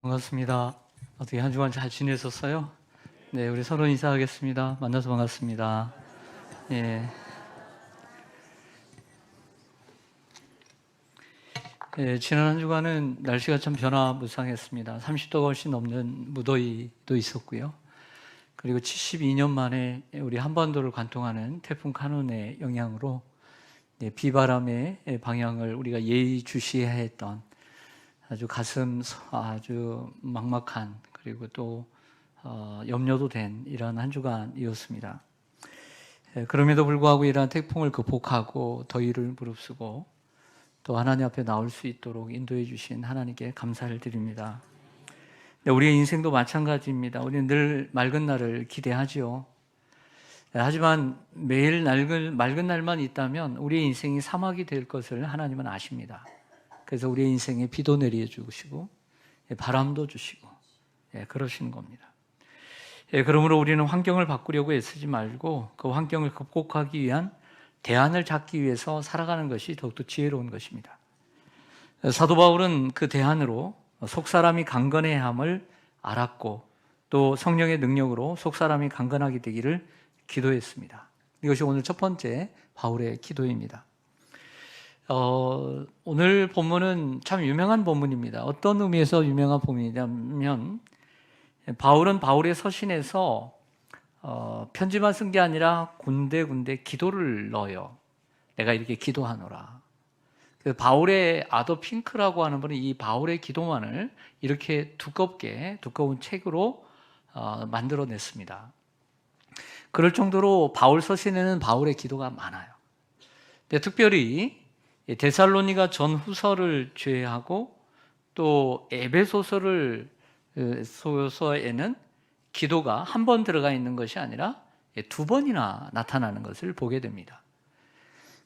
반갑습니다. 어떻게 한 주간 잘 지내셨어요? 네, 우리 서로 인사하겠습니다. 만나서 반갑습니다. 예, 지난 한 주간은 날씨가 참 변화무쌍했습니다. 30도가 훨씬 넘는 무더위도 있었고요. 그리고 72년 만에 우리 한반도를 관통하는 태풍 카눈의 영향으로 비바람의 방향을 우리가 예의주시해야 했던 아주 막막한, 그리고 또 염려도 된 이런 한 주간이었습니다. 그럼에도 불구하고 이러한 태풍을 극복하고 더위를 무릅쓰고 또 하나님 앞에 나올 수 있도록 인도해 주신 하나님께 감사를 드립니다. 우리의 인생도 마찬가지입니다. 우리는 늘 맑은 날을 기대하지요. 하지만 매일 맑은 날만 있다면 우리의 인생이 사막이 될 것을 하나님은 아십니다. 그래서 우리의 인생에 비도 내려주시고 바람도 주시고 그러시는 겁니다. 그러므로 우리는 환경을 바꾸려고 애쓰지 말고 그 환경을 극복하기 위한 대안을 찾기 위해서 살아가는 것이 더욱더 지혜로운 것입니다. 사도 바울은 그 대안으로 속사람이 강건해야 함을 알았고 또 성령의 능력으로 속사람이 강건하게 되기를 기도했습니다. 이것이 오늘 첫 번째 바울의 기도입니다. 오늘 본문은 참 유명한 본문입니다. 어떤 의미에서 유명한 본문이냐면 바울은 바울의 서신에서 편지만 쓴 게 아니라 군데군데 기도를 넣어요. 내가 이렇게 기도하노라. 바울의 아도 핑크라고 하는 분은 이 바울의 기도만을 이렇게 두꺼운 책으로 만들어냈습니다. 그럴 정도로 바울 서신에는 바울의 기도가 많아요. 근데 특별히 데살로니가 전후서를 제외하고 또 에베소서에는 기도가 한 번 들어가 있는 것이 아니라 두 번이나 나타나는 것을 보게 됩니다.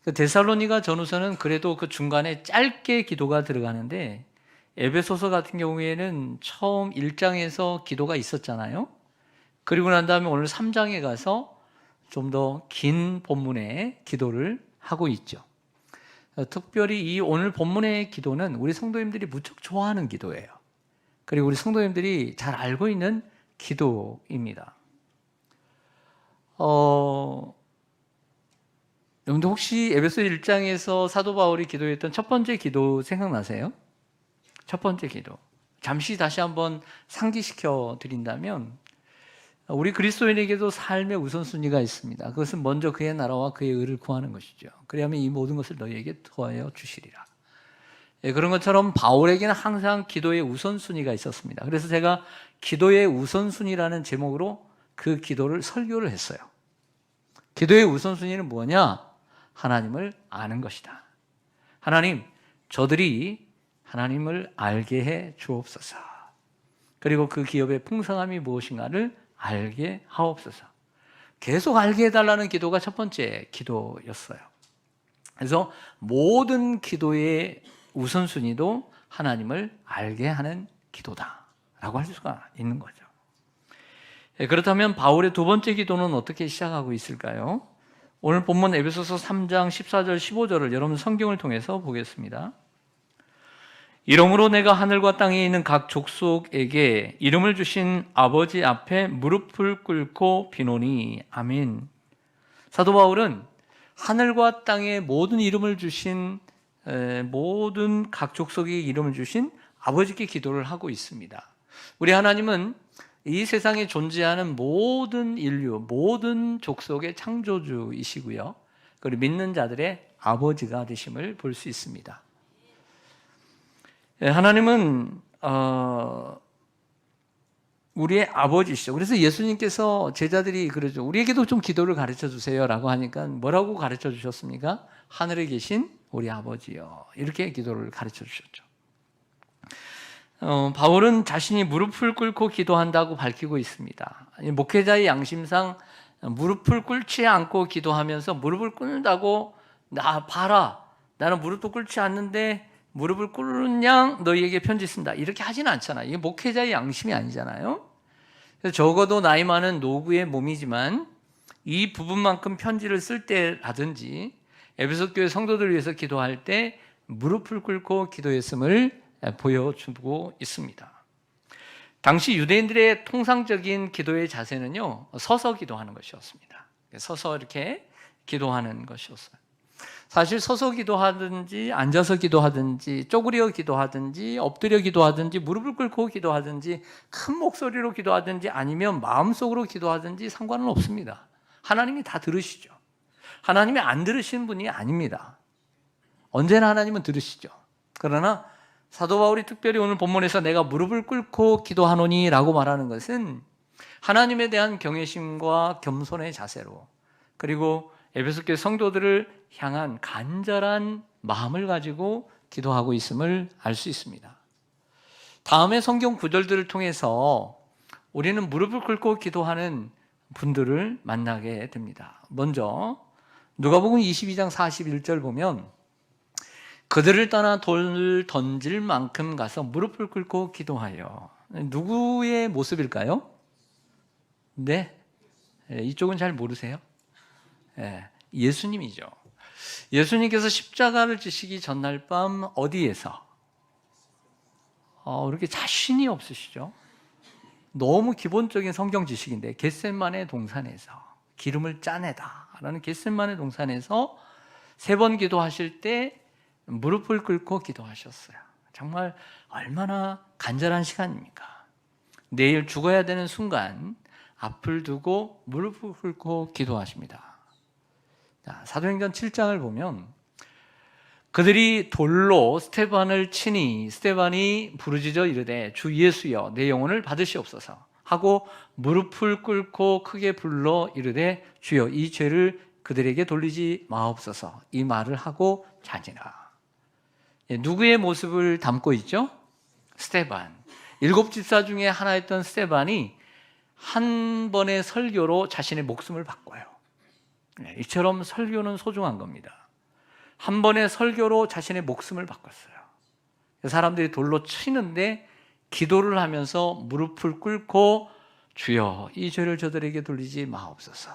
데살로니가 전후서는 그래도 그 중간에 짧게 기도가 들어가는데 에베소서 같은 경우에는 처음 1장에서 기도가 있었잖아요. 그리고 난 다음에 오늘 3장에 가서 좀 더 긴 본문의 기도를 하고 있죠. 특별히 이 오늘 본문의 기도는 우리 성도님들이 무척 좋아하는 기도예요. 그리고 우리 성도님들이 잘 알고 있는 기도입니다. 여러분들 혹시 에베소 1장에서 사도 바울이 기도했던 첫 번째 기도 생각나세요? 첫 번째 기도. 잠시 다시 한번 상기시켜 드린다면 우리 그리스도인에게도 삶의 우선순위가 있습니다. 그것은 먼저 그의 나라와 그의 의를 구하는 것이죠. 그리하면 이 모든 것을 너희에게 더하여 주시리라. 그런 것처럼 바울에게는 항상 기도의 우선순위가 있었습니다. 그래서 제가 기도의 우선순위라는 제목으로 그 기도를 설교를 했어요. 기도의 우선순위는 뭐냐? 하나님을 아는 것이다. 하나님, 저들이 하나님을 알게 해 주옵소서. 그리고 그 기업의 풍성함이 무엇인가를 알게 하옵소서. 계속 알게 해달라는 기도가 첫 번째 기도였어요. 그래서 모든 기도의 우선순위도 하나님을 알게 하는 기도다라고 할 수가 있는 거죠. 그렇다면 바울의 두 번째 기도는 어떻게 시작하고 있을까요? 오늘 본문 에베소서 3장 14절 15절을 여러분 성경을 통해서 보겠습니다. 이러므로 내가 하늘과 땅에 있는 각 족속에게 이름을 주신 아버지 앞에 무릎을 꿇고 비노니 아멘. 사도 바울은 하늘과 땅에 모든 이름을 주신 모든 각 족속에게 이름을 주신 아버지께 기도를 하고 있습니다. 우리 하나님은 이 세상에 존재하는 모든 인류, 모든 족속의 창조주이시고요. 그리고 믿는 자들의 아버지가 되심을 볼 수 있습니다. 하나님은 우리의 아버지시죠. 그래서 예수님께서 제자들이 그러죠. 우리에게도 좀 기도를 가르쳐 주세요라고 하니까 뭐라고 가르쳐 주셨습니까? 하늘에 계신 우리 아버지요. 이렇게 기도를 가르쳐 주셨죠. 바울은 자신이 무릎을 꿇고 기도한다고 밝히고 있습니다. 목회자의 양심상 무릎을 꿇지 않고 기도하면서 무릎을 꿇는다고 나 봐라. 나는 무릎도 꿇지 않는데 무릎을 꿇는 양 너희에게 편지 쓴다. 이렇게 하지는 않잖아요. 이게 목회자의 양심이 아니잖아요. 그래서 적어도 나이 많은 노구의 몸이지만 이 부분만큼 편지를 쓸 때라든지 에베소 교회 성도들을 위해서 기도할 때 무릎을 꿇고 기도했음을 보여주고 있습니다. 당시 유대인들의 통상적인 기도의 자세는요, 서서 기도하는 것이었습니다. 서서 이렇게 기도하는 것이었어요. 사실 서서 기도하든지 앉아서 기도하든지 쪼그려 기도하든지 엎드려 기도하든지 무릎을 꿇고 기도하든지 큰 목소리로 기도하든지 아니면 마음속으로 기도하든지 상관은 없습니다. 하나님이 다 들으시죠. 하나님이 안 들으시는 분이 아닙니다. 언제나 하나님은 들으시죠. 그러나 사도 바울이 특별히 오늘 본문에서 내가 무릎을 꿇고 기도하노니 라고 말하는 것은 하나님에 대한 경외심과 겸손의 자세로, 그리고 에베소 교회 성도들을 향한 간절한 마음을 가지고 기도하고 있음을 알 수 있습니다. 다음의 성경 구절들을 통해서 우리는 무릎을 꿇고 기도하는 분들을 만나게 됩니다. 먼저 누가복음 22장 41절 보면 그들을 떠나 돌을 던질 만큼 가서 무릎을 꿇고 기도하여. 누구의 모습일까요? 네, 이쪽은 잘 모르세요? 예수님이죠. 예수님께서 십자가를 지시기 전날 밤 어디에서? 이렇게 자신이 없으시죠? 너무 기본적인 성경 지식인데 겟셋마네 동산에서 기름을 짜내다라는 겟셋마네 동산에서 3번 기도하실 때 무릎을 꿇고 기도하셨어요. 정말 얼마나 간절한 시간입니까? 내일 죽어야 되는 순간 앞을 두고 무릎을 꿇고 기도하십니다. 사도행전 7장을 보면 그들이 돌로 스데반을 치니 스데반이 부르짖어 이르되 주 예수여 내 영혼을 받으시옵소서 하고 무릎을 꿇고 크게 불러 이르되 주여 이 죄를 그들에게 돌리지 마옵소서 이 말을 하고 자니라. 누구의 모습을 담고 있죠? 스데반. 7집사 중에 하나였던 스데반이 한 번의 설교로 자신의 목숨을 바꿔요. 이처럼 설교는 소중한 겁니다. 한 번의 설교로 자신의 목숨을 바꿨어요. 사람들이 돌로 치는데 기도를 하면서 무릎을 꿇고 주여 이 죄를 저들에게 돌리지 마옵소서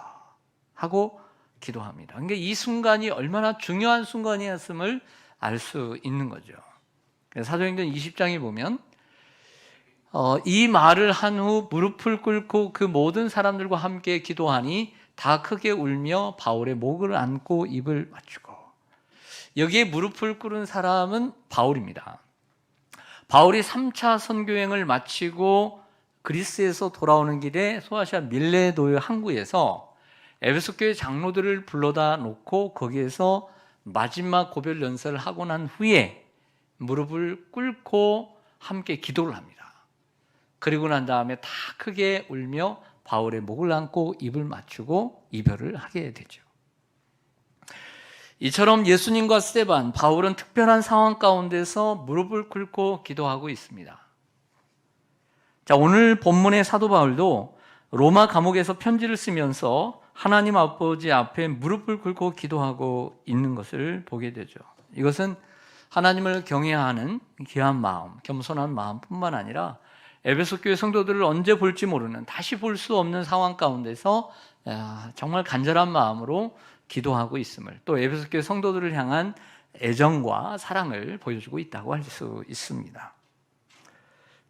하고 기도합니다. 그러니까 이 순간이 얼마나 중요한 순간이었음을 알 수 있는 거죠. 사도행전 20장에 보면 이 말을 한 후 무릎을 꿇고 그 모든 사람들과 함께 기도하니 다 크게 울며 바울의 목을 안고 입을 맞추고. 여기에 무릎을 꿇은 사람은 바울입니다. 바울이 3차 선교행을 마치고 그리스에서 돌아오는 길에 소아시아 밀레도의 항구에서 에베소 교회 장로들을 불러다 놓고 거기에서 마지막 고별 연설을 하고 난 후에 무릎을 꿇고 함께 기도를 합니다. 그리고 난 다음에 다 크게 울며 바울의 목을 안고 입을 맞추고 이별을 하게 되죠. 이처럼 예수님과 스데반, 바울은 특별한 상황 가운데서 무릎을 꿇고 기도하고 있습니다. 자, 오늘 본문의 사도 바울도 로마 감옥에서 편지를 쓰면서 하나님 아버지 앞에 무릎을 꿇고 기도하고 있는 것을 보게 되죠. 이것은 하나님을 경외하는 귀한 마음, 겸손한 마음뿐만 아니라 에베소 교회 성도들을 언제 볼지 모르는, 다시 볼 수 없는 상황 가운데서 정말 간절한 마음으로 기도하고 있음을, 또 에베소 교회 성도들을 향한 애정과 사랑을 보여주고 있다고 할 수 있습니다.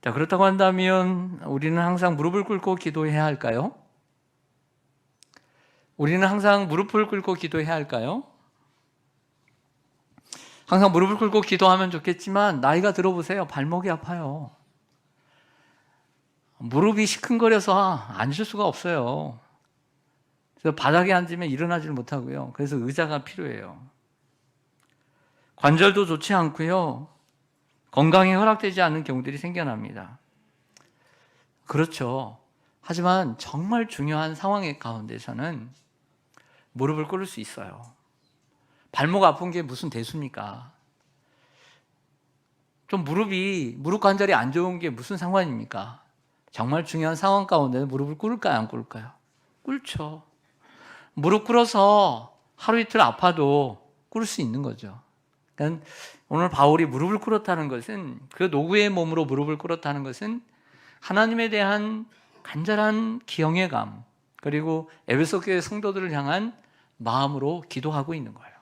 자, 그렇다고 한다면 우리는 항상 무릎을 꿇고 기도해야 할까요? 우리는 항상 무릎을 꿇고 기도해야 할까요? 항상 무릎을 꿇고 기도하면 좋겠지만 나이가 들어보세요. 발목이 아파요. 무릎이 시큰거려서 앉을 수가 없어요. 그래서 바닥에 앉으면 일어나질 못하고요. 그래서 의자가 필요해요. 관절도 좋지 않고요. 건강에 허락되지 않는 경우들이 생겨납니다. 그렇죠. 하지만 정말 중요한 상황의 가운데서는 무릎을 꿇을 수 있어요. 발목 아픈 게 무슨 대수입니까? 좀 무릎 관절이 안 좋은 게 무슨 상관입니까? 정말 중요한 상황 가운데 무릎을 꿇을까요? 안 꿇을까요? 꿇죠. 무릎 꿇어서 하루 이틀 아파도 꿇을 수 있는 거죠. 그러니까 오늘 바울이 무릎을 꿇었다는 것은, 그 노구의 몸으로 무릎을 꿇었다는 것은 하나님에 대한 간절한 경외감, 그리고 에베소 교회 성도들을 향한 마음으로 기도하고 있는 거예요.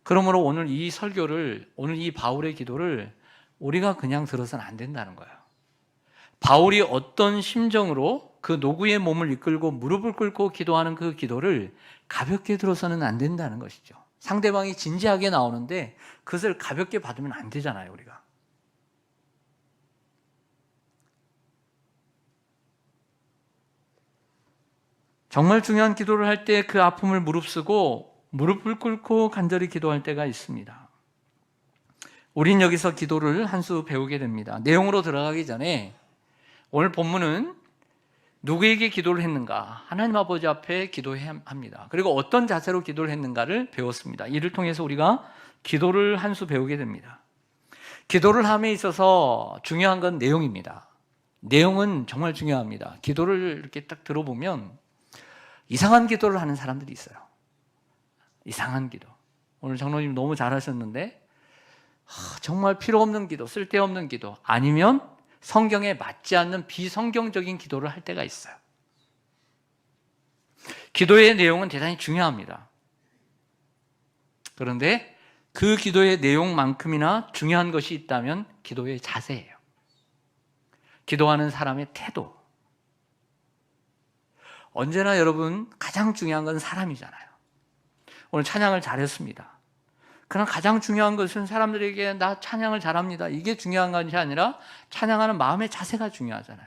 그러므로 오늘 이 설교를, 오늘 이 바울의 기도를 우리가 그냥 들어서는 안 된다는 거예요. 바울이 어떤 심정으로 그 노구의 몸을 이끌고 무릎을 꿇고 기도하는 그 기도를 가볍게 들어서는 안 된다는 것이죠. 상대방이 진지하게 나오는데 그것을 가볍게 받으면 안 되잖아요, 우리가. 정말 중요한 기도를 할 때 그 아픔을 무릅쓰고 무릎을 꿇고 간절히 기도할 때가 있습니다. 우린 여기서 기도를 한 수 배우게 됩니다. 내용으로 들어가기 전에 오늘 본문은 누구에게 기도를 했는가? 하나님 아버지 앞에 기도해야 합니다. 그리고 어떤 자세로 기도를 했는가를 배웠습니다. 이를 통해서 우리가 기도를 한 수 배우게 됩니다. 기도를 함에 있어서 중요한 건 내용입니다. 내용은 정말 중요합니다. 기도를 이렇게 딱 들어보면 이상한 기도를 하는 사람들이 있어요. 이상한 기도. 오늘 장로님 너무 잘하셨는데 정말 필요 없는 기도, 쓸데없는 기도, 아니면 성경에 맞지 않는 비성경적인 기도를 할 때가 있어요. 기도의 내용은 대단히 중요합니다. 그런데 그 기도의 내용만큼이나 중요한 것이 있다면 기도의 자세예요. 기도하는 사람의 태도. 언제나 여러분 가장 중요한 건 사람이잖아요. 오늘 찬양을 잘했습니다. 그러나 가장 중요한 것은 사람들에게 나 찬양을 잘합니다, 이게 중요한 것이 아니라 찬양하는 마음의 자세가 중요하잖아요.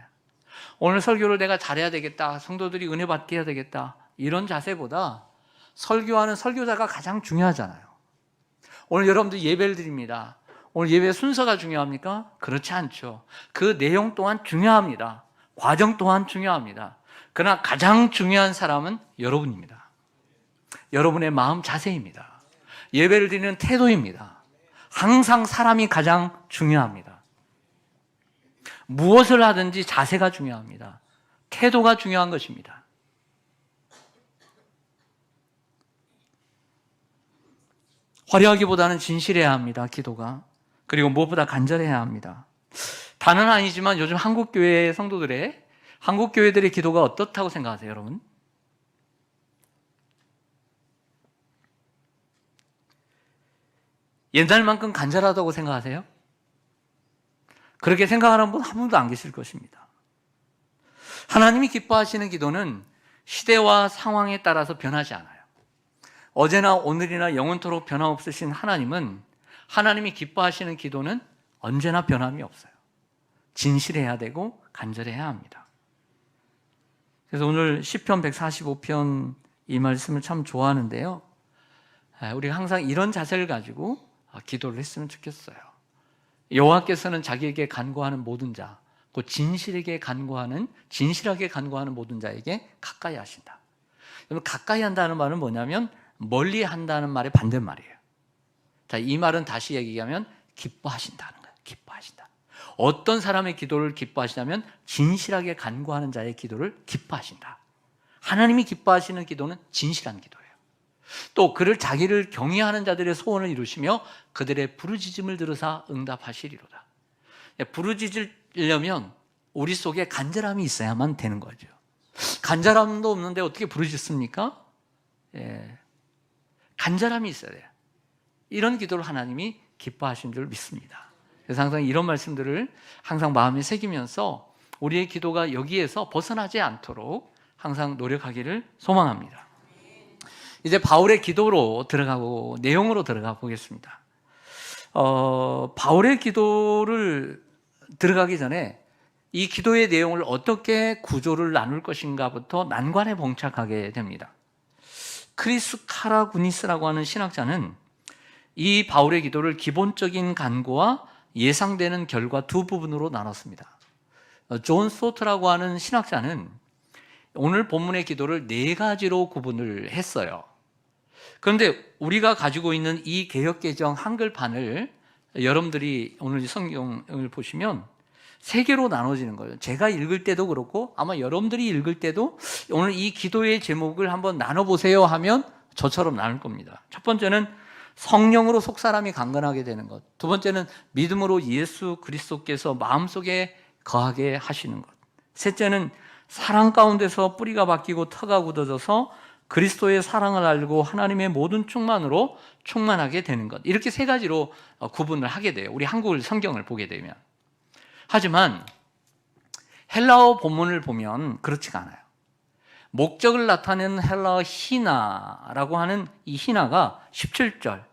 오늘 설교를 내가 잘해야 되겠다, 성도들이 은혜 받게 해야 되겠다, 이런 자세보다 설교하는 설교자가 가장 중요하잖아요. 오늘 여러분들 예배를 드립니다. 오늘 예배 순서가 중요합니까? 그렇지 않죠. 그 내용 또한 중요합니다. 과정 또한 중요합니다. 그러나 가장 중요한 사람은 여러분입니다. 여러분의 마음 자세입니다. 예배를 드리는 태도입니다. 항상 사람이 가장 중요합니다. 무엇을 하든지 자세가 중요합니다. 태도가 중요한 것입니다. 화려하기보다는 진실해야 합니다, 기도가. 그리고 무엇보다 간절해야 합니다. 다는 아니지만 요즘 한국교회 성도들의, 한국교회들의 기도가 어떻다고 생각하세요, 여러분? 옛날만큼 간절하다고 생각하세요? 그렇게 생각하는 분 한 분도 안 계실 것입니다. 하나님이 기뻐하시는 기도는 시대와 상황에 따라서 변하지 않아요. 어제나 오늘이나 영원토록 변함없으신 하나님은, 하나님이 기뻐하시는 기도는 언제나 변함이 없어요. 진실해야 되고 간절해야 합니다. 그래서 오늘 시편 145편 이 말씀을 참 좋아하는데요, 우리가 항상 이런 자세를 가지고 기도를 했으면 좋겠어요. 여호와께서는 자기에게 간구하는 모든 자, 곧 진실하게 간구하는 모든 자에게 가까이 하신다. 여러분, 가까이 한다는 말은 뭐냐면 멀리 한다는 말의 반대말이에요. 자, 이 말은 다시 얘기하면 기뻐하신다는 거예요. 기뻐하신다. 어떤 사람의 기도를 기뻐하시냐면 진실하게 간구하는 자의 기도를 기뻐하신다. 하나님이 기뻐하시는 기도는 진실한 기도예요. 또 그를 자기를 경외하는 자들의 소원을 이루시며 그들의 부르짖음을 들으사 응답하시리로다. 부르짖으려면 우리 속에 간절함이 있어야만 되는 거죠. 간절함도 없는데 어떻게 부르짖습니까? 간절함이 있어야 돼요. 이런 기도를 하나님이 기뻐하신 줄 믿습니다. 그래서 항상 이런 말씀들을 항상 마음에 새기면서 우리의 기도가 여기에서 벗어나지 않도록 항상 노력하기를 소망합니다. 이제 바울의 기도로 들어가고 내용으로 들어가 보겠습니다. 바울의 기도를 들어가기 전에 이 기도의 내용을 어떻게 구조를 나눌 것인가부터 난관에 봉착하게 됩니다. 크리스 카라구니스라고 하는 신학자는 이 바울의 기도를 기본적인 간구와 예상되는 결과 두 부분으로 나눴습니다. 존 소트라고 하는 신학자는 오늘 본문의 기도를 네 가지로 구분을 했어요. 그런데 우리가 가지고 있는 이 개역개정 한글판을 여러분들이 오늘 성경을 보시면 세 개로 나눠지는 거예요. 제가 읽을 때도 그렇고 아마 여러분들이 읽을 때도 오늘 이 기도의 제목을 한번 나눠보세요 하면 저처럼 나눌 겁니다. 첫 번째는 성령으로 속사람이 강건하게 되는 것. 두 번째는 믿음으로 예수 그리스도께서 마음속에 거하게 하시는 것. 셋째는 사랑 가운데서 뿌리가 바뀌고 터가 굳어져서 그리스도의 사랑을 알고 하나님의 모든 충만으로 충만하게 되는 것. 이렇게 세 가지로 구분을 하게 돼요. 우리 한글 성경을 보게 되면. 하지만 헬라어 본문을 보면 그렇지가 않아요. 목적을 나타내는 헬라어 히나라고 하는 이 히나가 17절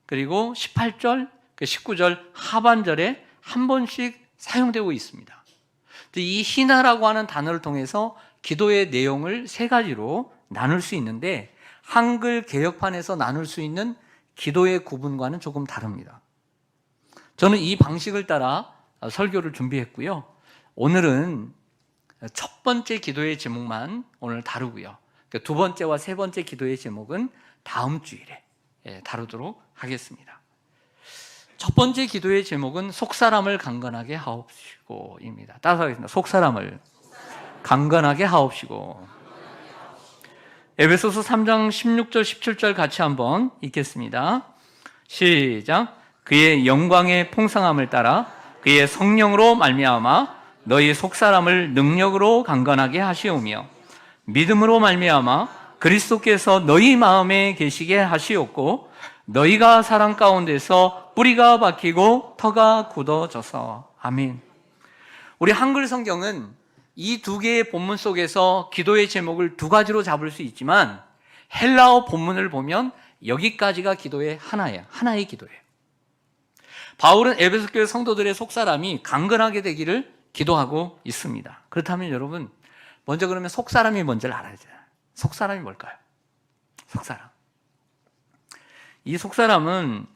그리고 18절, 19절 하반절에 한 번씩 사용되고 있습니다. 이 히나라고 하는 단어를 통해서 기도의 내용을 세 가지로 나눌 수 있는데 한글 개역판에서 나눌 수 있는 기도의 구분과는 조금 다릅니다. 저는 이 방식을 따라 설교를 준비했고요. 오늘은 첫 번째 기도의 제목만 오늘 다루고요. 두 번째와 세 번째 기도의 제목은 다음 주일에 다루도록 하겠습니다. 첫 번째 기도의 제목은 속사람을 강건하게 하옵시고입니다. 따라하겠습니다. 속사람을 강건하게 하옵시고. 에베소서 3장 16절 17절 같이 한번 읽겠습니다. 시작. 그의 영광의 풍성함을 따라 그의 성령으로 말미암아 너희 속사람을 능력으로 강건하게 하시오며 믿음으로 말미암아 그리스도께서 너희 마음에 계시게 하시옵고 너희가 사랑 가운데서 뿌리가 박히고 터가 굳어져서. 아멘. 우리 한글 성경은 이 두 개의 본문 속에서 기도의 제목을 두 가지로 잡을 수 있지만 헬라어 본문을 보면 여기까지가 기도의 하나예요. 하나의 기도예요. 바울은 에베소 교회 성도들의 속사람이 강건하게 되기를 기도하고 있습니다. 그렇다면 여러분, 먼저 그러면 속사람이 뭔지를 알아야 돼요. 속사람이 뭘까요? 속사람. 이 속사람은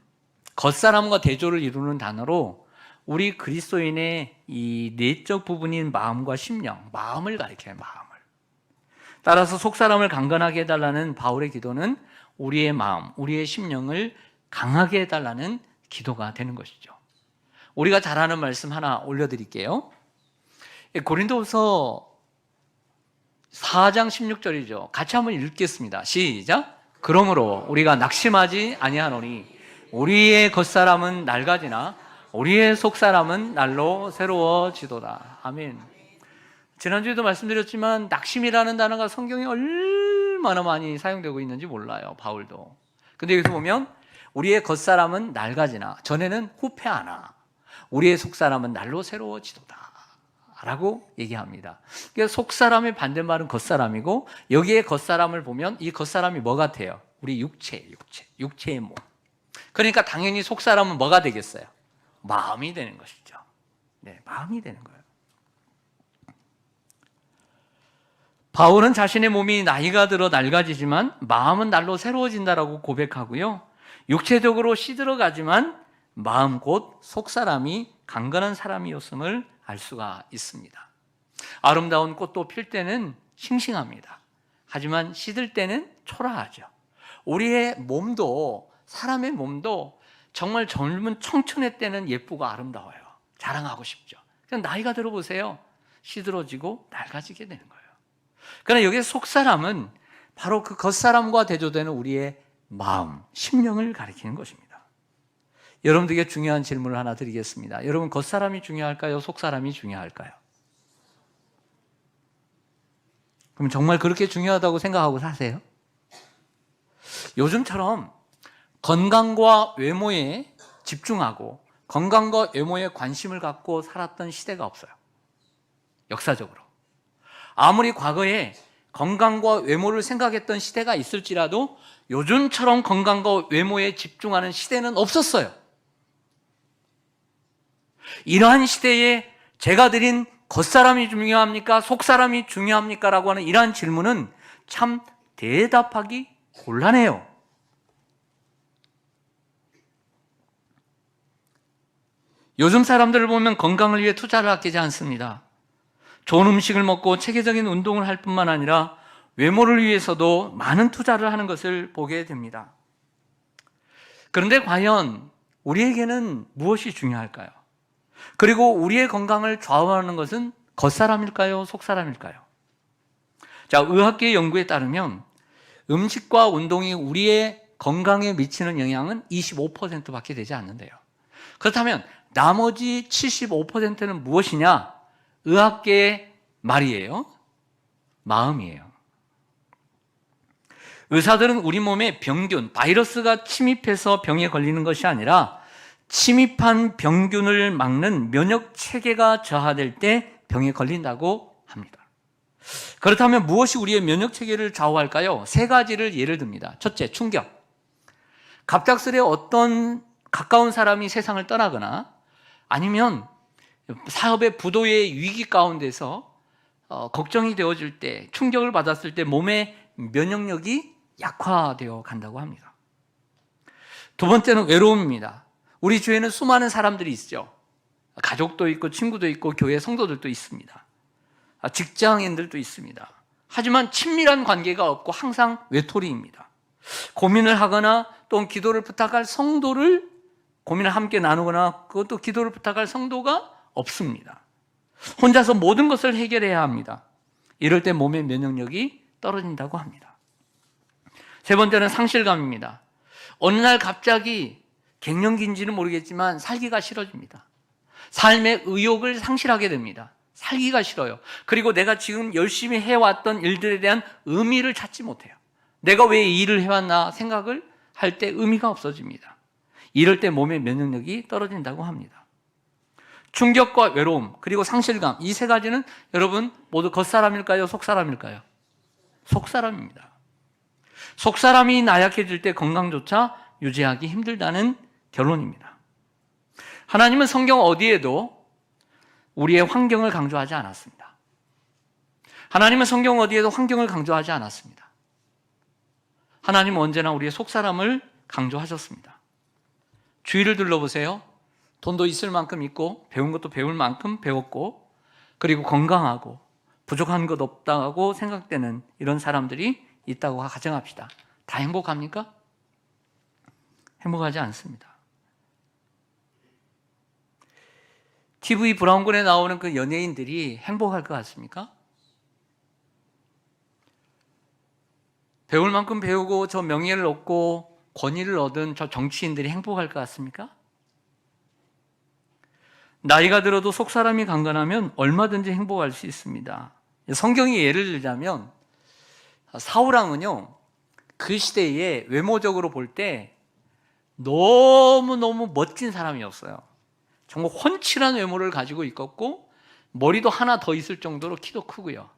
겉사람과 대조를 이루는 단어로 우리 그리스도인의 이 내적 부분인 마음과 심령, 마음을 가리켜요. 마음을. 따라서 속사람을 강건하게 해달라는 바울의 기도는 우리의 마음, 우리의 심령을 강하게 해달라는 기도가 되는 것이죠. 우리가 잘 아는 말씀 하나 올려드릴게요. 고린도후서 4장 16절이죠. 같이 한번 읽겠습니다. 시작. 그러므로 우리가 낙심하지 아니하노니 우리의 겉사람은 낡아지나 우리의 속사람은 날로 새로워지도다. 아멘. 지난주에도 말씀드렸지만 낙심이라는 단어가 성경에 얼마나 많이 사용되고 있는지 몰라요. 바울도. 근데 여기서 보면 우리의 겉사람은 낡아지나 전에는 후패하나 우리의 속사람은 날로 새로워지도다 라고 얘기합니다. 그러니까 속사람의 반대말은 겉사람이고 여기에 겉사람을 보면 이 겉사람이 뭐 같아요? 우리 육체의 몸. 그러니까 당연히 속사람은 뭐가 되겠어요? 마음이 되는 것이죠. 네, 마음이 되는 거예요. 바울은 자신의 몸이 나이가 들어 낡아지지만 마음은 날로 새로워진다라고 고백하고요. 육체적으로 시들어가지만 마음 곧 속사람이 강건한 사람이었음을 알 수가 있습니다. 아름다운 꽃도 필 때는 싱싱합니다. 하지만 시들 때는 초라하죠. 우리의 몸도, 사람의 몸도 정말 젊은 청춘의 때는 예쁘고 아름다워요. 자랑하고 싶죠. 그냥 나이가 들어보세요. 시들어지고 낡아지게 되는 거예요. 그러나 여기서 속사람은 바로 그 겉사람과 대조되는 우리의 마음, 심령을 가리키는 것입니다. 여러분들에게 중요한 질문을 하나 드리겠습니다. 여러분, 겉사람이 중요할까요? 속사람이 중요할까요? 그럼 정말 그렇게 중요하다고 생각하고 사세요? 요즘처럼 건강과 외모에 집중하고 건강과 외모에 관심을 갖고 살았던 시대가 없어요. 역사적으로. 아무리 과거에 건강과 외모를 생각했던 시대가 있을지라도 요즘처럼 건강과 외모에 집중하는 시대는 없었어요. 이러한 시대에 제가 드린 겉사람이 중요합니까? 속사람이 중요합니까? 라고 하는 이러한 질문은 참 대답하기 곤란해요. 요즘 사람들을 보면 건강을 위해 투자를 아끼지 않습니다. 좋은 음식을 먹고 체계적인 운동을 할 뿐만 아니라 외모를 위해서도 많은 투자를 하는 것을 보게 됩니다. 그런데 과연 우리에게는 무엇이 중요할까요? 그리고 우리의 건강을 좌우하는 것은 겉사람일까요? 속사람일까요? 자, 의학계 연구에 따르면 음식과 운동이 우리의 건강에 미치는 영향은 25%밖에 되지 않는데요. 그렇다면 나머지 75%는 무엇이냐? 의학계의 말이에요. 마음이에요. 의사들은 우리 몸에 병균, 바이러스가 침입해서 병에 걸리는 것이 아니라 침입한 병균을 막는 면역 체계가 저하될 때 병에 걸린다고 합니다. 그렇다면 무엇이 우리의 면역 체계를 좌우할까요? 세 가지를 예를 듭니다. 첫째, 충격. 갑작스레 어떤 가까운 사람이 세상을 떠나거나 아니면 사업의 부도의 위기 가운데서 걱정이 되어질 때, 충격을 받았을 때 몸의 면역력이 약화되어 간다고 합니다. 두 번째는 외로움입니다. 우리 주위에는 수많은 사람들이 있죠. 가족도 있고 친구도 있고 교회 성도들도 있습니다. 직장인들도 있습니다. 하지만 친밀한 관계가 없고 항상 외톨이입니다. 고민을 하거나 또 기도를 부탁할 성도를 고민을 함께 나누거나 그것도 기도를 부탁할 성도가 없습니다. 혼자서 모든 것을 해결해야 합니다. 이럴 때 몸의 면역력이 떨어진다고 합니다. 세 번째는 상실감입니다. 어느 날 갑자기 갱년기인지는 모르겠지만 살기가 싫어집니다. 삶의 의욕을 상실하게 됩니다. 살기가 싫어요. 그리고 내가 지금 열심히 해왔던 일들에 대한 의미를 찾지 못해요. 내가 왜 이 일을 해왔나 생각을 할 때 의미가 없어집니다. 이럴 때 몸의 면역력이 떨어진다고 합니다. 충격과 외로움 그리고 상실감, 이 세 가지는 여러분 모두 겉사람일까요? 속사람일까요? 속사람입니다. 속사람이 나약해질 때 건강조차 유지하기 힘들다는 결론입니다. 하나님은 성경 어디에도 우리의 환경을 강조하지 않았습니다. 하나님은 성경 어디에도 환경을 강조하지 않았습니다. 하나님은 언제나 우리의 속사람을 강조하셨습니다. 주위를 둘러보세요. 돈도 있을 만큼 있고 배운 것도 배울 만큼 배웠고 그리고 건강하고 부족한 것 없다고 생각되는 이런 사람들이 있다고 가정합시다. 다 행복합니까? 행복하지 않습니다. TV 브라운관에 나오는 그 연예인들이 행복할 것 같습니까? 배울 만큼 배우고 저 명예를 얻고 권위를 얻은 저 정치인들이 행복할 것 같습니까? 나이가 들어도 속사람이 강건하면 얼마든지 행복할 수 있습니다. 성경이 예를 들자면 사울왕은요, 그 시대에 외모적으로 볼 때 너무너무 멋진 사람이었어요. 정말 훤칠한 외모를 가지고 있었고 머리도 하나 더 있을 정도로 키도 크고요.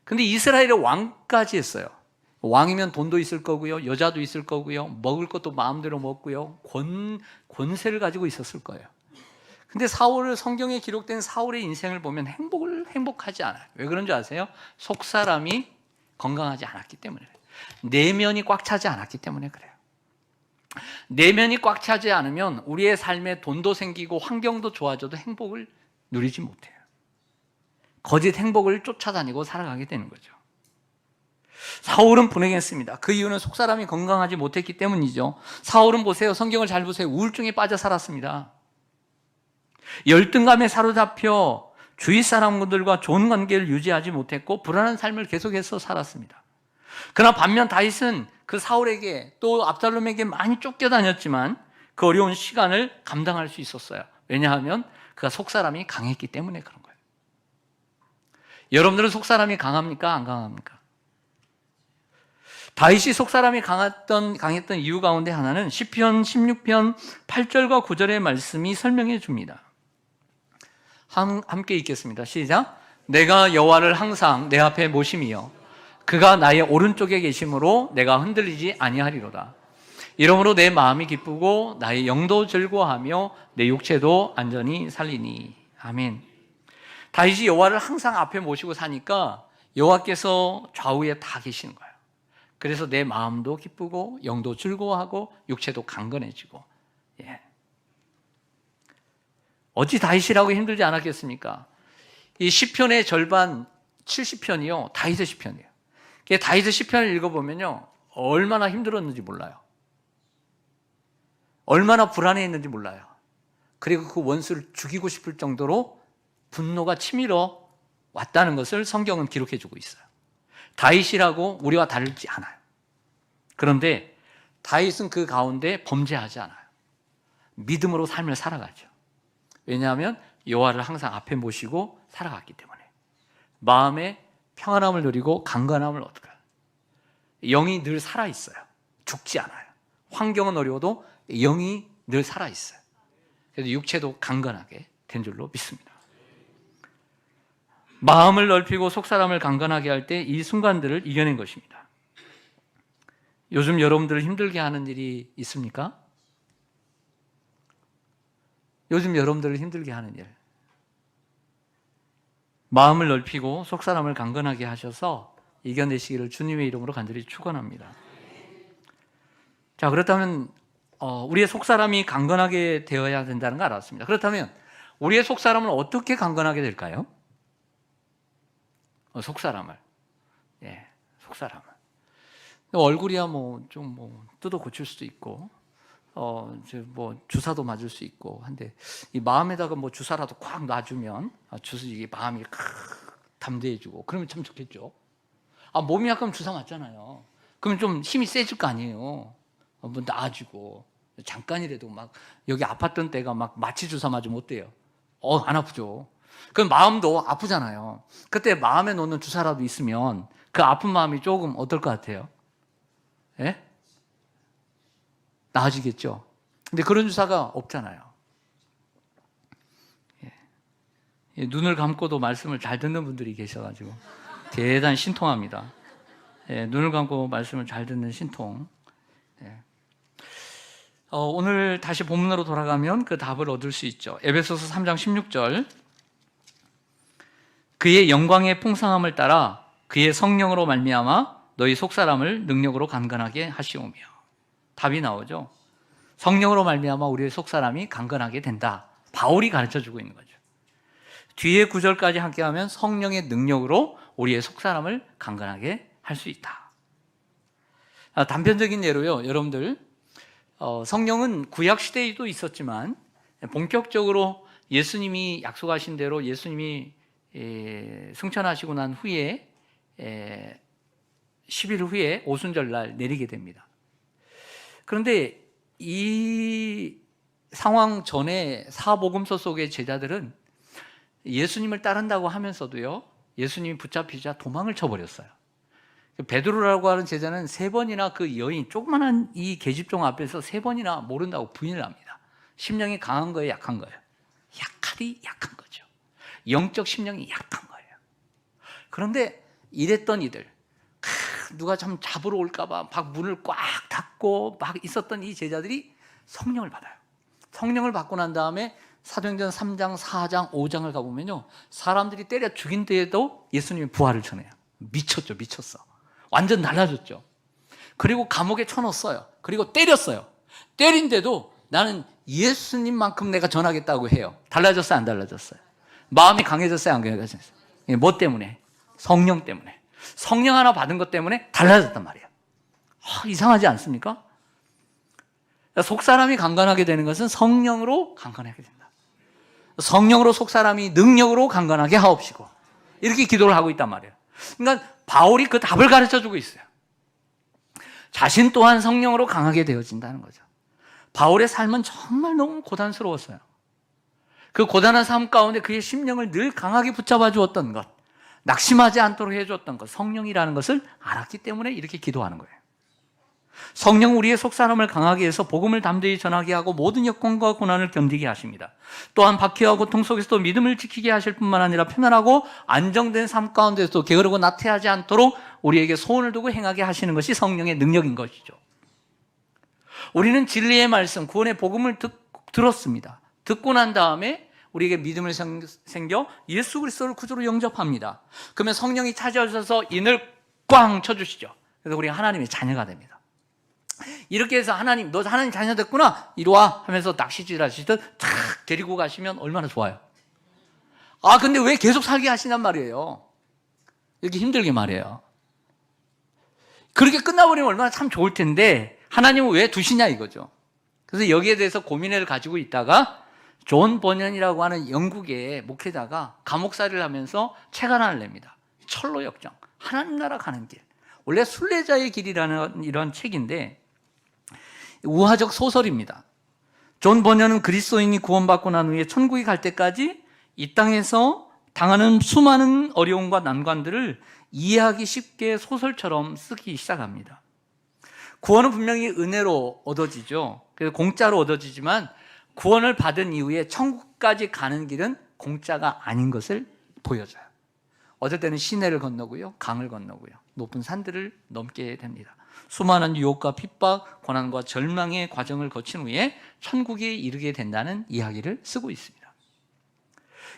근데 이스라엘의 왕까지 했어요. 왕이면 돈도 있을 거고요, 여자도 있을 거고요, 먹을 것도 마음대로 먹고요, 권세를 가지고 있었을 거예요. 근데 성경에 기록된 사울의 인생을 보면 행복하지 않아요. 왜 그런 줄 아세요? 속사람이 건강하지 않았기 때문에 그래요. 내면이 꽉 차지 않았기 때문에 그래요. 내면이 꽉 차지 않으면 우리의 삶에 돈도 생기고 환경도 좋아져도 행복을 누리지 못해요. 거짓 행복을 쫓아다니고 살아가게 되는 거죠. 사울은 불행했습니다. 그 이유는 속사람이 건강하지 못했기 때문이죠. 사울은 보세요. 성경을 잘 보세요. 우울증에 빠져 살았습니다. 열등감에 사로잡혀 주위 사람들과 좋은 관계를 유지하지 못했고 불안한 삶을 계속해서 살았습니다. 그러나 반면 다윗은 그 사울에게 또 압살롬에게 많이 쫓겨다녔지만 그 어려운 시간을 감당할 수 있었어요. 왜냐하면 그가 속사람이 강했기 때문에 그런 거예요. 여러분들은 속사람이 강합니까? 안 강합니까? 다윗이 속사람이 강했던 이유 가운데 하나는 시편 16편 8절과 9절의 말씀이 설명해 줍니다. 함께 읽겠습니다. 시작. 내가 여호와를 항상 내 앞에 모심이여 그가 나의 오른쪽에 계심으로 내가 흔들리지 아니하리로다. 이러므로 내 마음이 기쁘고 나의 영도 즐거워하며 내 육체도 안전히 살리니. 아멘. 다윗이 여호와를 항상 앞에 모시고 사니까 여호와께서 좌우에 다 계시는 거예요. 그래서 내 마음도 기쁘고 영도 즐거워하고 육체도 강건해지고. 예. 어찌 다윗이라고 힘들지 않았겠습니까? 이 시편의 절반 70편이요 다윗의 시편이에요. 다윗의 시편을 읽어보면요 얼마나 힘들었는지 몰라요. 얼마나 불안해했는지 몰라요. 그리고 그 원수를 죽이고 싶을 정도로 분노가 치밀어 왔다는 것을 성경은 기록해주고 있어요. 다윗이라고 우리와 다르지 않아요. 그런데 다윗은 그 가운데 범죄하지 않아요. 믿음으로 삶을 살아가죠. 왜냐하면 여호와를 항상 앞에 모시고 살아갔기 때문에 마음에 평안함을 누리고 강건함을 얻어요. 영이 늘 살아있어요. 죽지 않아요. 환경은 어려워도 영이 늘 살아있어요. 그래서 육체도 강건하게 된 줄로 믿습니다. 마음을 넓히고 속사람을 강건하게 할 때 이 순간들을 이겨낸 것입니다. 요즘 여러분들을 힘들게 하는 일이 있습니까? 요즘 여러분들을 힘들게 하는 일. 마음을 넓히고 속사람을 강건하게 하셔서 이겨내시기를 주님의 이름으로 간절히 축원합니다. 자, 그렇다면 우리의 속사람이 강건하게 되어야 된다는 걸 알았습니다. 그렇다면 우리의 속사람은 어떻게 강건하게 될까요? 속사람을. 예, 속사람을. 얼굴이야 좀 뜯어 고칠 수도 있고, 주사도 맞을 수 있고 한데, 이 마음에다가 주사라도 꽉 놔주면, 이게 마음이 담대해지고, 그러면 참 좋겠죠. 몸이 약간 주사 맞잖아요. 그러면 좀 힘이 세질 거 아니에요. 나아지고, 잠깐이라도 여기 아팠던 때가 마취 주사 맞으면 어때요? 안 아프죠. 그럼 마음도 아프잖아요. 그때 마음에 놓는 주사라도 있으면 그 아픈 마음이 조금 어떨 것 같아요? 예? 나아지겠죠. 근데 그런 주사가 없잖아요. 예. 눈을 감고도 말씀을 잘 듣는 분들이 계셔가지고 대단히 신통합니다. 예, 눈을 감고 말씀을 잘 듣는 신통. 예. 오늘 다시 본문으로 돌아가면 그 답을 얻을 수 있죠. 에베소서 3장 16절. 그의 영광의 풍성함을 따라 그의 성령으로 말미암아 너희 속사람을 능력으로 강건하게 하시오며. 답이 나오죠. 성령으로 말미암아 우리의 속사람이 강건하게 된다. 바울이 가르쳐주고 있는 거죠. 뒤에 구절까지 함께하면 성령의 능력으로 우리의 속사람을 강건하게 할 수 있다. 단편적인 예로요, 여러분들, 성령은 구약 시대에도 있었지만 본격적으로 예수님이 약속하신 대로 예수님이 승천하시고 난 후에 10일 후에 오순절날 내리게 됩니다. 그런데 이 상황 전에 사복음서 속의 제자들은 예수님을 따른다고 하면서도요, 예수님이 붙잡히자 도망을 쳐버렸어요. 베드로라고 하는 제자는 3번이나 그 여인, 조그만한 이 계집종 앞에서 3번이나 모른다고 부인을 합니다. 심령이 강한 거예요, 약한 거예요? 약한 거죠. 영적 심령이 약한 거예요. 그런데 이랬던 이들, 누가 참 잡으러 올까봐 막 문을 꽉 닫고 막 있었던 이 제자들이 성령을 받아요. 성령을 받고 난 다음에 사도행전 3장, 4장, 5장을 가보면요, 사람들이 때려 죽인 데에도 예수님이 부활을 전해요. 미쳤어. 완전 달라졌죠. 그리고 감옥에 쳐넣었어요. 그리고 때렸어요. 때린데도 나는 예수님만큼 내가 전하겠다고 해요. 달라졌어요, 안 달라졌어요? 마음이 강해졌어요, 안 강해졌어요? 뭐 때문에? 성령 때문에. 성령 하나 받은 것 때문에 달라졌단 말이에요. 이상하지 않습니까? 속사람이 강건하게 되는 것은 성령으로 강건하게 된다. 성령으로 속사람이 능력으로 강건하게 하옵시고, 이렇게 기도를 하고 있단 말이에요. 그러니까 바울이 그 답을 가르쳐주고 있어요. 자신 또한 성령으로 강하게 되어진다는 거죠. 바울의 삶은 정말 너무 고단스러웠어요. 그 고단한 삶 가운데 그의 심령을 늘 강하게 붙잡아 주었던 것, 낙심하지 않도록 해주었던 것, 성령이라는 것을 알았기 때문에 이렇게 기도하는 거예요. 성령 우리의 속사람을 강하게 해서 복음을 담대히 전하게 하고 모든 역경과 고난을 견디게 하십니다. 또한 박해와 고통 속에서도 믿음을 지키게 하실 뿐만 아니라 편안하고 안정된 삶 가운데서도 게으르고 나태하지 않도록 우리에게 소원을 두고 행하게 하시는 것이 성령의 능력인 것이죠. 우리는 진리의 말씀, 구원의 복음을 들었습니다. 듣고 난 다음에 우리에게 믿음을 생겨 예수 그리스도를 구주로 영접합니다. 그러면 성령이 찾아오셔서 인을 꽝 쳐주시죠. 그래서 우리가 하나님의 자녀가 됩니다. 이렇게 해서 하나님, 너 하나님 자녀 됐구나, 이리 와 하면서 낚시질 하시듯 탁 데리고 가시면 얼마나 좋아요. 근데 왜 계속 살게 하시냔 말이에요. 이렇게 힘들게 말해요. 그렇게 끝나버리면 얼마나 참 좋을 텐데 하나님은 왜 두시냐 이거죠. 그래서 여기에 대해서 고민을 가지고 있다가 존 버년이라고 하는 영국의 목회자가 감옥살이를 하면서 책 하나를 냅니다. 철로 역정, 하나님 나라 가는 길. 원래 순례자의 길이라는 이런 책인데 우화적 소설입니다. 존 버년은 그리스도인이 구원받고 난 후에 천국에 갈 때까지 이 땅에서 당하는 수많은 어려움과 난관들을 이해하기 쉽게 소설처럼 쓰기 시작합니다. 구원은 분명히 은혜로 얻어지죠. 그래서 공짜로 얻어지지만 구원을 받은 이후에 천국까지 가는 길은 공짜가 아닌 것을 보여줘요. 어떨 때는 시내를 건너고요, 강을 건너고요, 높은 산들을 넘게 됩니다. 수많은 유혹과 핍박, 고난과 절망의 과정을 거친 후에 천국에 이르게 된다는 이야기를 쓰고 있습니다.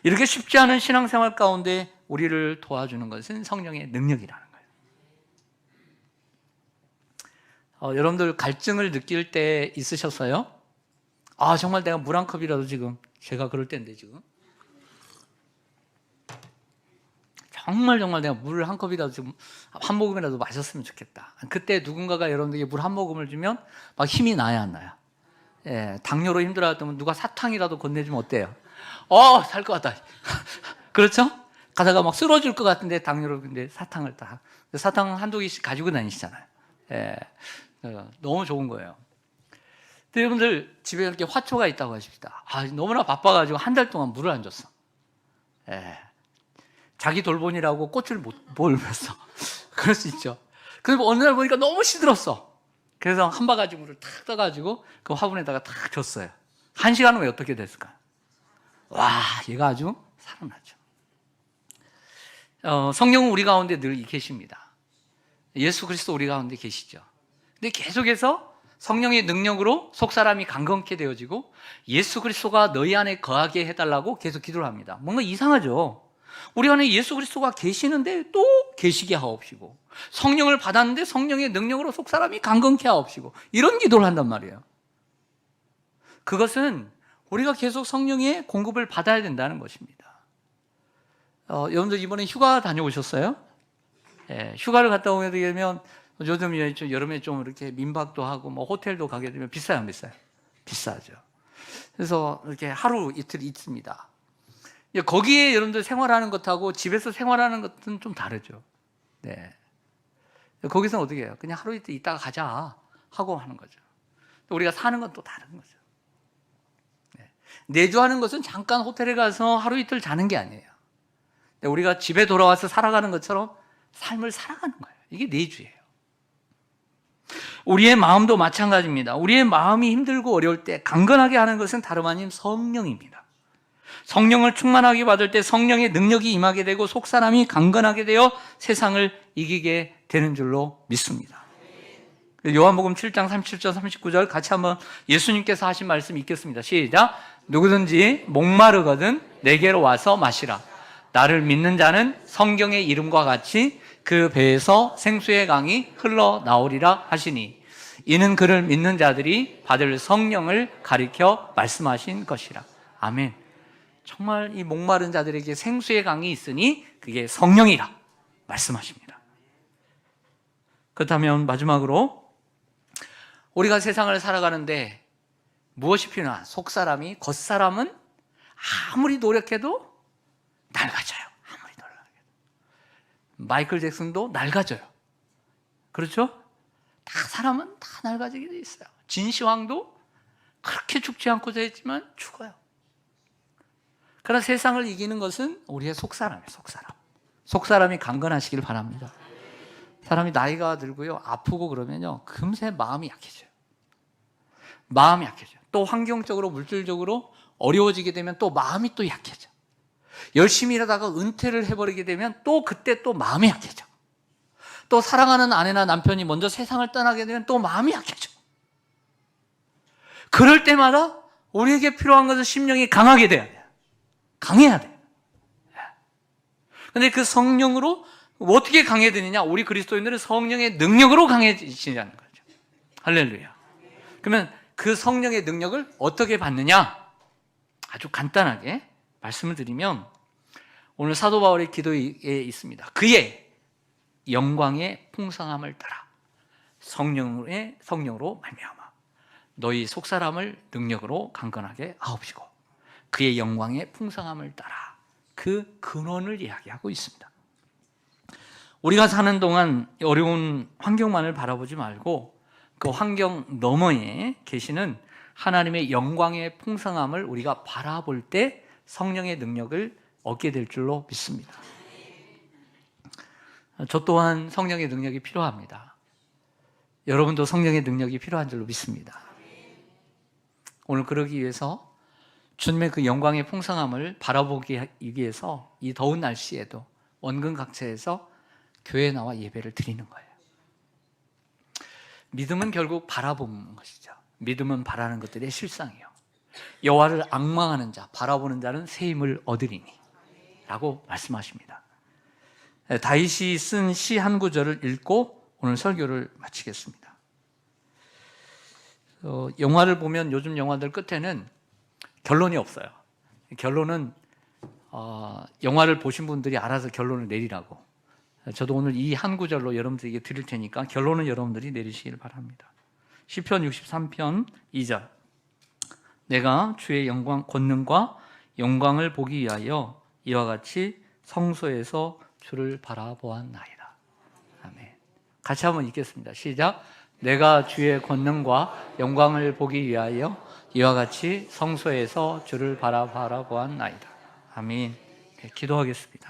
이렇게 쉽지 않은 신앙생활 가운데 우리를 도와주는 것은 성령의 능력이라는 거예요. 여러분들 갈증을 느낄 때 있으셨어요? 정말 내가 물 한 컵이라도 지금, 제가 그럴 때인데 지금 정말 내가 물 한 컵이라도 지금 한 모금이라도 마셨으면 좋겠다. 그때 누군가가 여러분들에게 물 한 모금을 주면 막 힘이 나야 안 나요? 예, 당뇨로 힘들어했다면 누가 사탕이라도 건네주면 어때요? 살 것 같다. 그렇죠? 가다가 막 쓰러질 것 같은데 당뇨로, 근데 사탕을 사탕 한두 개씩 가지고 다니시잖아요. 예, 너무 좋은 거예요. 근데 여러분들 집에 이렇게 화초가 있다고 하십시다. 너무나 바빠가지고 한 달 동안 물을 안 줬어. 예, 자기 돌보니라고 꽃을 못 몰랐어. 그럴 수 있죠. 그리고 어느 날 보니까 너무 시들었어. 그래서 한 바가지 물을 탁 떠가지고 그 화분에다가 탁 줬어요. 1시간 후에 어떻게 됐을까요? 와, 얘가 아주 살아나죠. 성령은 우리 가운데 늘 계십니다. 예수 그리스도 우리 가운데 계시죠. 근데 계속해서 성령의 능력으로 속사람이 강건케 되어지고 예수 그리스도가 너희 안에 거하게 해달라고 계속 기도를 합니다. 뭔가 이상하죠. 우리 안에 예수 그리스도가 계시는데 또 계시게 하옵시고, 성령을 받았는데 성령의 능력으로 속사람이 강건케 하옵시고, 이런 기도를 한단 말이에요. 그것은 우리가 계속 성령의 공급을 받아야 된다는 것입니다. 여러분들 이번에 휴가 다녀오셨어요? 예, 휴가를 갔다 오게 되면 요즘 여름에 좀 이렇게 민박도 하고 뭐 호텔도 가게 되면 비싸요, 안 비싸요? 비싸죠. 그래서 이렇게 하루 이틀 있습니다. 거기에 여러분들 생활하는 것하고 집에서 생활하는 것은 좀 다르죠. 네. 거기서는 어떻게 해요? 그냥 하루 이틀 있다가 가자 하고 하는 거죠. 우리가 사는 건 또 다른 거죠. 내주하는 것은 잠깐 호텔에 가서 하루 이틀 자는 게 아니에요. 우리가 집에 돌아와서 살아가는 것처럼 삶을 살아가는 거예요. 이게 내주예요. 우리의 마음도 마찬가지입니다. 우리의 마음이 힘들고 어려울 때 강건하게 하는 것은 다름 아닌 성령입니다. 성령을 충만하게 받을 때 성령의 능력이 임하게 되고 속사람이 강건하게 되어 세상을 이기게 되는 줄로 믿습니다. 요한복음 7장 37절 39절 같이 한번 예수님께서 하신 말씀 읽겠습니다. 시작. 누구든지 목마르거든 내게로 와서 마시라. 나를 믿는 자는 성경의 이름과 같이 그 배에서 생수의 강이 흘러나오리라 하시니 이는 그를 믿는 자들이 받을 성령을 가리켜 말씀하신 것이라. 아멘. 정말 이 목마른 자들에게 생수의 강이 있으니 그게 성령이라 말씀하십니다. 그렇다면 마지막으로 우리가 세상을 살아가는데 무엇이 필요하나? 속사람이, 겉사람은 아무리 노력해도 낡아져요. 아무리 노력해도. 마이클 잭슨도 낡아져요. 그렇죠? 다 사람은 다 낡아지게 돼 있어요. 진시황도 그렇게 죽지 않고자 했지만 죽어요. 그러나 세상을 이기는 것은 우리의 속사람이에요. 속사람이 강건하시길 바랍니다. 사람이 나이가 들고요, 아프고 그러면요, 금세 마음이 약해져요. 마음이 약해져요. 또 환경적으로, 물질적으로 어려워지게 되면 또 마음이 또 약해져. 열심히 일하다가 은퇴를 해버리게 되면 또 그때 또 마음이 약해져. 또 사랑하는 아내나 남편이 먼저 세상을 떠나게 되면 또 마음이 약해져. 그럴 때마다 우리에게 필요한 것은 심령이 강하게 돼야 돼요. 강해야 돼요. 근데 그 성령으로 어떻게 강해지느냐? 우리 그리스도인들은 성령의 능력으로 강해지시는 거죠. 할렐루야. 그러면 그 성령의 능력을 어떻게 받느냐? 아주 간단하게 말씀을 드리면 오늘 사도 바울의 기도에 있습니다. 그의 영광의 풍성함을 따라 성령으로 말미암아 너희 속사람을 능력으로 강건하게 하옵시고 그의 영광의 풍성함을 따라 그 근원을 이야기하고 있습니다. 우리가 사는 동안 어려운 환경만을 바라보지 말고 그 환경 너머에 계시는 하나님의 영광의 풍성함을 우리가 바라볼 때 성령의 능력을 얻게 될 줄로 믿습니다. 저 또한 성령의 능력이 필요합니다. 여러분도 성령의 능력이 필요한 줄로 믿습니다. 오늘 그러기 위해서 주님의 그 영광의 풍성함을 바라보기 위해서 이 더운 날씨에도 원근 각처에서 교회에 나와 예배를 드리는 거예요. 믿음은 결국 바라보는 것이죠. 믿음은 바라는 것들의 실상이요. 여호와를 앙망하는 자, 바라보는 자는 새 힘을 얻으리니 라고 말씀하십니다. 다윗이 쓴 시 한 구절을 읽고 오늘 설교를 마치겠습니다. 영화를 보면 요즘 영화들 끝에는 결론이 없어요. 결론은 영화를 보신 분들이 알아서 결론을 내리라고. 저도 오늘 이 한 구절로 여러분들에게 드릴 테니까 결론은 여러분들이 내리시길 바랍니다. 시편 63편 2절. 내가 주의 영광 권능과 영광을 보기 위하여 이와 같이 성소에서 주를 바라보았나이다. 아멘. 같이 한번 읽겠습니다. 시작. 내가 주의 권능과 영광을 보기 위하여 이와 같이 성소에서 주를 바라보았나이다. 아멘. 기도하겠습니다.